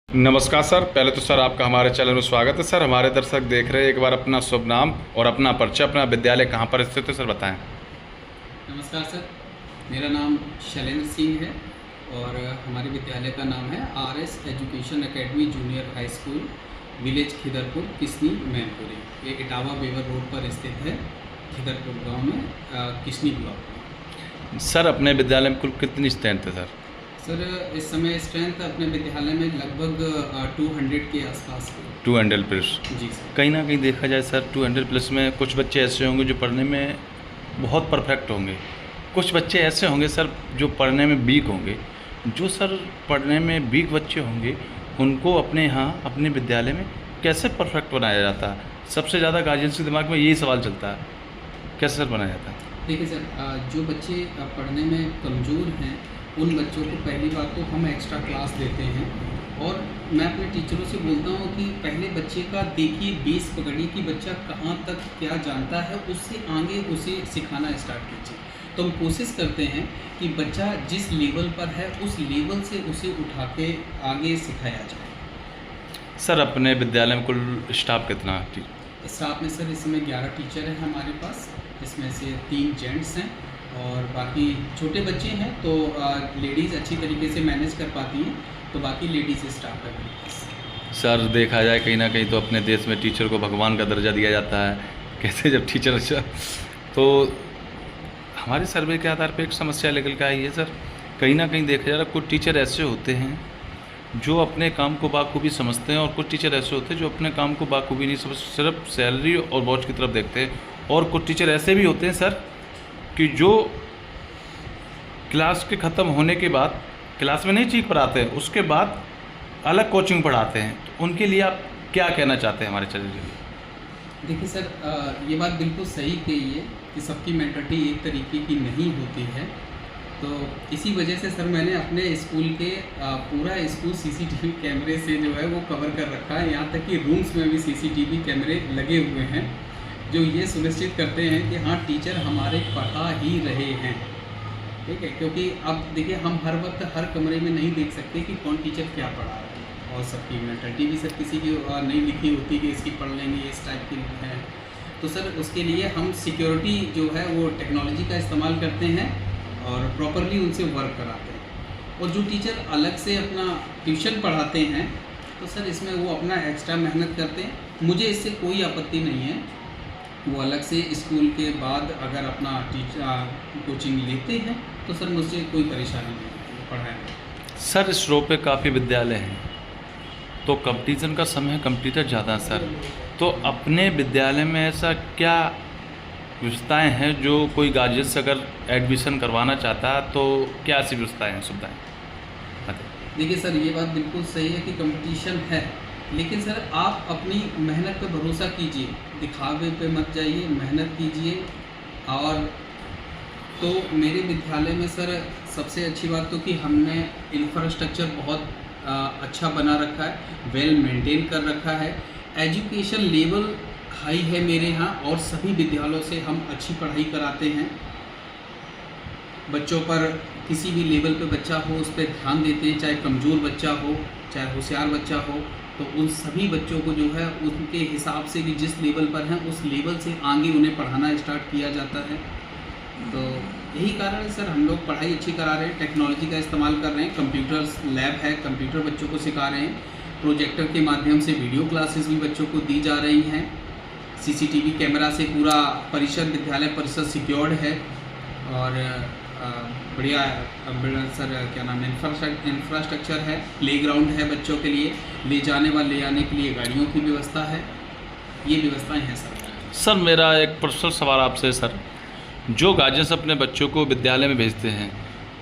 नमस्कार सर, पहले तो सर आपका हमारे चैनल में स्वागत है। सर हमारे दर्शक देख रहे हैं, एक बार अपना शुभ नाम और अपना परिचय, अपना विद्यालय कहाँ पर स्थित है सर बताएं। नमस्कार सर, मेरा नाम शैलेंद्र सिंह है और हमारे विद्यालय का नाम है RS education academy junior high school, village Khidarpur, Kisni, Mainpuri. ये इटावा बेवर रोड पर स्थित है, खिदरपुर गांव में, किसनी ब्लॉक में। सर अपने विद्यालय में कुल कितनी स्ट्रेंथ है सर? सर इस समय स्ट्रेंथ अपने विद्यालय में लगभग 200 के आसपास है। 200 प्लस। जी सर। कहीं ना कहीं देखा जाए सर 200 प्लस में कुछ बच्चे ऐसे होंगे जो पढ़ने में बहुत परफेक्ट होंगे, कुछ बच्चे ऐसे होंगे सर जो पढ़ने में वीक होंगे। जो सर पढ़ने में वीक बच्चे होंगे उनको अपने यहाँ अपने विद्यालय में कैसे परफेक्ट बनाया जाता है? सबसे ज़्यादा गार्जियंस के दिमाग में यही सवाल चलता है, कैसे सर बनाया जाता है? देखिए सर, जो बच्चे पढ़ने में कमज़ोर हैं उन बच्चों को पहली बात तो हम एक्स्ट्रा क्लास देते हैं और मैं अपने टीचरों से बोलता हूँ कि पहले बच्चे का देखिए बेस पकड़िए कि बच्चा कहाँ तक क्या जानता है, उससे आगे उसे सिखाना स्टार्ट कीजिए। तो हम कोशिश करते हैं कि बच्चा जिस लेवल पर है उस लेवल से उसे उठा के आगे सिखाया जाए। सर अपने विद्यालय में कुल स्टाफ कितना है? स्टाफ में सर इस समय 11 टीचर हैं हमारे पास, जिसमें से 3 जेंट्स हैं और बाकी छोटे बच्चे हैं तो लेडीज़ अच्छी तरीके से मैनेज कर पाती हैं, तो बाकी लेडीज़ स्टाफ है मेरे पास। सर देखा जाए कहीं ना कहीं तो अपने देश में टीचर को भगवान का दर्जा दिया जाता है। कैसे जब टीचर अच्छा, तो हमारे सर्वे के आधार पर एक समस्या निकल के आई है सर, कहीं ना कहीं देखा जा रहा है कुछ टीचर ऐसे होते हैं जो अपने काम को बाखूबी समझते हैं और कुछ टीचर ऐसे होते हैं जो अपने काम को बाखूबी नहीं समझ, सिर्फ सैलरी और वॉच की तरफ देखते हैं। और कुछ टीचर ऐसे भी होते हैं सर कि जो क्लास के ख़त्म होने के बाद क्लास में नहीं ठीक पढ़ाते हैं, उसके बाद अलग कोचिंग पढ़ाते हैं। तो उनके लिए आप क्या कहना चाहते हैं हमारे चैनल के लिए? देखिए सर, ये बात बिल्कुल सही कही है कि सबकी मेंटालिटी एक तरीके की नहीं होती है। तो इसी वजह से सर मैंने अपने स्कूल के पूरा स्कूल सीसीटीवी कैमरे से जो है वो कवर कर रखा है। यहाँ तक कि रूम्स में भी सीसीटीवी कैमरे लगे हुए हैं जो ये सुनिश्चित करते हैं कि हाँ टीचर हमारे पढ़ा ही रहे हैं, ठीक है। क्योंकि अब देखिए हम हर वक्त हर कमरे में नहीं देख सकते कि कौन टीचर क्या पढ़ा रहा है और सबकी मेंटालिटी भी सर किसी की नहीं लिखी होती कि इसकी पढ़ लेंगे इस टाइप की है। तो सर उसके लिए हम सिक्योरिटी जो है वो टेक्नोलॉजी का इस्तेमाल करते हैं और प्रॉपरली उनसे वर्क कराते हैं। और जो टीचर अलग से अपना ट्यूशन पढ़ाते हैं तो सर इसमें वो अपना एक्स्ट्रा मेहनत करते हैं, मुझे इससे कोई आपत्ति नहीं है। वो अलग से स्कूल के बाद अगर अपना कोचिंग लेते हैं तो सर मुझसे कोई परेशानी नहीं होती पढ़ाई में। सर इस रो पे काफ़ी विद्यालय हैं तो कंपटीशन का समय है, कंपटीटर ज़्यादा है सर, तो अपने विद्यालय में ऐसा क्या व्यवस्थाएं हैं जो कोई गार्जियन अगर एडमिशन करवाना चाहता है तो क्या ऐसी व्यवस्थाएं हैं, सुविधाएँ? देखिए सर, ये बात बिल्कुल सही है कि कंपटीशन है, लेकिन सर आप अपनी मेहनत पे भरोसा कीजिए, दिखावे पे मत जाइए, मेहनत कीजिए। और तो मेरे विद्यालय में सर सबसे अच्छी बात तो कि हमने इंफ्रास्ट्रक्चर बहुत अच्छा बना रखा है, वेल मेंटेन कर रखा है। एजुकेशन लेवल हाई है मेरे यहाँ और सभी विद्यालयों से हम अच्छी पढ़ाई कराते हैं। बच्चों पर किसी भी लेवल पे बच्चा हो उस पर ध्यान देते हैं, चाहे कमज़ोर बच्चा हो चाहे होशियार बच्चा हो, तो उन सभी बच्चों को जो है उनके हिसाब से भी जिस लेवल पर हैं उस लेवल से आगे उन्हें पढ़ाना स्टार्ट किया जाता है। तो यही कारण है सर, हम लोग पढ़ाई अच्छी करा रहे हैं, टेक्नोलॉजी का इस्तेमाल कर रहे हैं, कंप्यूटर्स लैब है, कंप्यूटर बच्चों को सिखा रहे हैं, प्रोजेक्टर के माध्यम से वीडियो क्लासेस भी बच्चों को दी जा रही हैं, सीसीटीवी कैमरा से पूरा परिसर विद्यालय परिसर सिक्योर्ड है और बढ़िया सर क्या नाम है इंफ्रास्ट्रक्चर है, प्लेग्राउंड है बच्चों के लिए, ले जाने व ले आने के लिए गाड़ियों की व्यवस्था है, ये व्यवस्थाएं हैं सर। सर मेरा एक पर्सनल सवाल आपसे सर, जो गार्जियंस अपने बच्चों को विद्यालय में भेजते हैं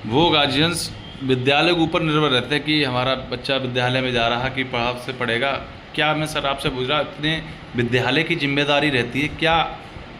वो गार्जियंस विद्यालय के ऊपर निर्भर रहते हैं कि हमारा बच्चा विद्यालय में जा रहा कि पढ़ाई से पढ़ेगा, क्या मैं सर आपसे पूछ रहा इतने विद्यालय की जिम्मेदारी रहती है, क्या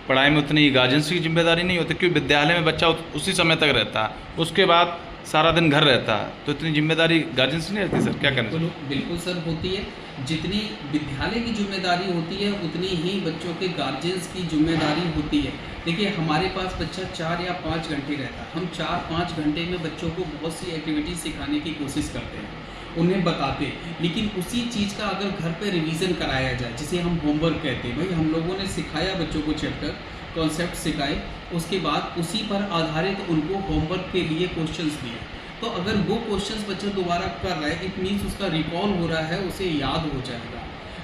पढ़ाई में उतनी गार्जियंस की जिम्मेदारी नहीं होती? क्योंकि विद्यालय में बच्चा उसी समय तक रहता है, उसके बाद सारा दिन घर रहता है, तो इतनी जिम्मेदारी गार्जियंस नहीं रहती सर, क्या करना? बिल्कुल सर होती है। जितनी विद्यालय की जिम्मेदारी होती है उतनी ही बच्चों के गार्जियंस की जिम्मेदारी होती है। देखिए हमारे पास बच्चा 4 या 5 घंटे रहता है, हम 4-5 घंटे में बच्चों को बहुत सी एक्टिविटीज़ सिखाने की कोशिश करते हैं उन्हें बताते, लेकिन उसी चीज़ का अगर घर पे रिवीजन कराया जाए, जिसे हम होमवर्क कहते हैं, भाई हम लोगों ने सिखाया बच्चों को चैप्टर कॉन्सेप्ट सिखाए, उसके बाद उसी पर आधारित उनको होमवर्क के लिए क्वेश्चंस दिए, तो अगर वो क्वेश्चंस बच्चा दोबारा कर रहा है, इट मीन्स उसका रिकॉल हो रहा है, उसे याद हो जाएगा।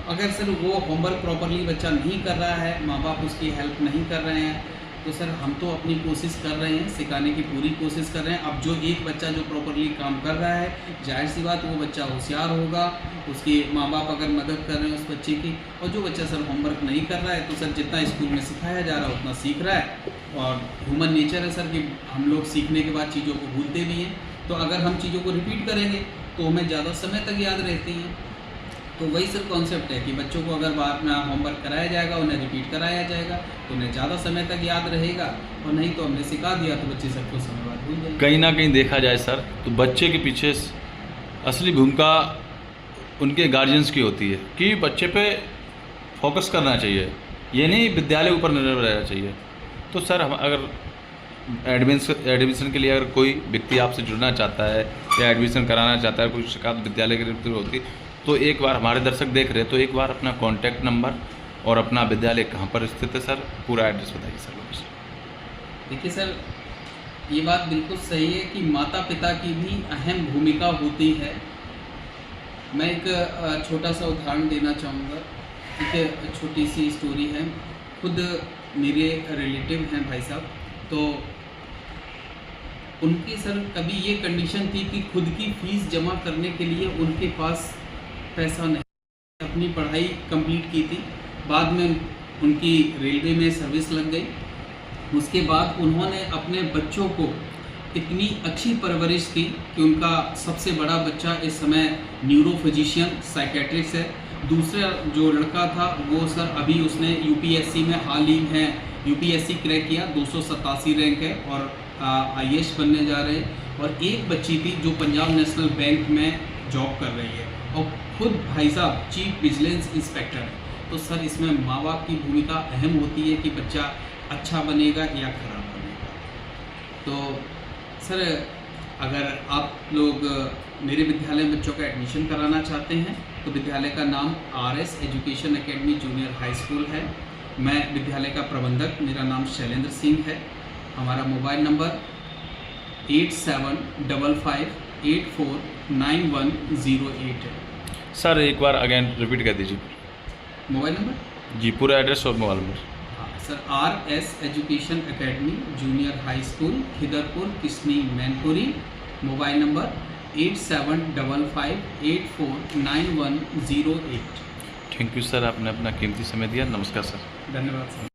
अगर सर वो होमवर्क प्रॉपरली बच्चा नहीं कर रहा है, माँ बाप उसकी हेल्प नहीं कर रहे हैं, तो सर हम तो अपनी कोशिश कर रहे हैं, सिखाने की पूरी कोशिश कर रहे हैं। अब जो एक बच्चा जो प्रॉपरली काम कर रहा है, जाहिर सी बात वो बच्चा होशियार होगा, उसके माँ बाप अगर मदद कर रहे हैं उस बच्चे की, और जो बच्चा सर होमवर्क नहीं कर रहा है, तो सर जितना स्कूल में सिखाया जा रहा है उतना सीख रहा है। और ह्यूमन नेचर है सर कि हम लोग सीखने के बाद चीज़ों को भूलते भी हैं, तो अगर हम चीज़ों को रिपीट करेंगे तो हमें ज़्यादा समय तक याद रहती हैं। तो वही सर कॉन्सेप्ट है कि बच्चों को अगर बाद में होमवर्क कराया जाएगा, उन्हें रिपीट कराया जाएगा, तो उन्हें ज़्यादा समय तक याद रहेगा, और नहीं तो हमने सिखा दिया तो बच्चे सबको समय बाद भूल जाएंगे। कहीं ना कहीं देखा जाए सर, तो बच्चे के पीछे असली भूमिका उनके गार्जियंस की होती है कि बच्चे पे फोकस करना चाहिए, ये नहीं विद्यालय ऊपर निर्भर रहना चाहिए। तो सर हम अगर एडमिशन के लिए अगर कोई व्यक्ति आपसे जुड़ना चाहता है या एडमिशन कराना चाहता है, कोई शिकायत विद्यालय के रिलेटेड होती, तो एक बार हमारे दर्शक देख रहे हैं, तो एक बार अपना कॉन्टैक्ट नंबर और अपना विद्यालय कहाँ पर स्थित है सर, पूरा एड्रेस बताइए सर लोगों। देखिए सर, ये बात बिल्कुल सही है कि माता पिता की भी अहम भूमिका होती है। मैं एक छोटा सा उदाहरण देना चाहूँगा। एक छोटी सी स्टोरी है। खुद मेरे रिलेटिव हैं भाई साहब, तो उनकी सर कभी ये कंडीशन थी कि खुद की फ़ीस जमा करने के लिए उनके पास पैसा नहीं, अपनी पढ़ाई कंप्लीट की थी, बाद में उनकी रेलवे में सर्विस लग गई। उसके बाद उन्होंने अपने बच्चों को इतनी अच्छी परवरिश की कि उनका सबसे बड़ा बच्चा इस समय न्यूरो फिजिशियन साइकेट्रिस्ट है। दूसरा जो लड़का था वो सर अभी उसने यूपीएससी में हाल ही में यूपीएससी क्रैक किया, 287 रैंक है और आईएएस बनने जा रहे हैं। और एक बच्ची थी जो पंजाब नेशनल बैंक में जॉब कर रही है, और खुद भाई साहब चीफ विजिलेंस इंस्पेक्टर है। तो सर इसमें माँ बाप की भूमिका अहम होती है कि बच्चा अच्छा बनेगा या खराब बनेगा। तो सर अगर आप लोग मेरे विद्यालय में बच्चों का एडमिशन कराना चाहते हैं तो विद्यालय का नाम RS education academy junior high school है। मैं विद्यालय का प्रबंधक, मेरा नाम शैलेंद्र सिंह है। हमारा मोबाइल नंबर 8755849108 है। सर एक बार अगेन रिपीट कर दीजिए मोबाइल नंबर जी, पूरा एड्रेस और मोबाइल नंबर। हाँ sir, RS education academy junior high school, Khidarpur, Kisni, Mainpuri. Mobile number 8755849108। Thank you sir, आपने अपना कीमती समय दिया। नमस्कार सर। धन्यवाद सर।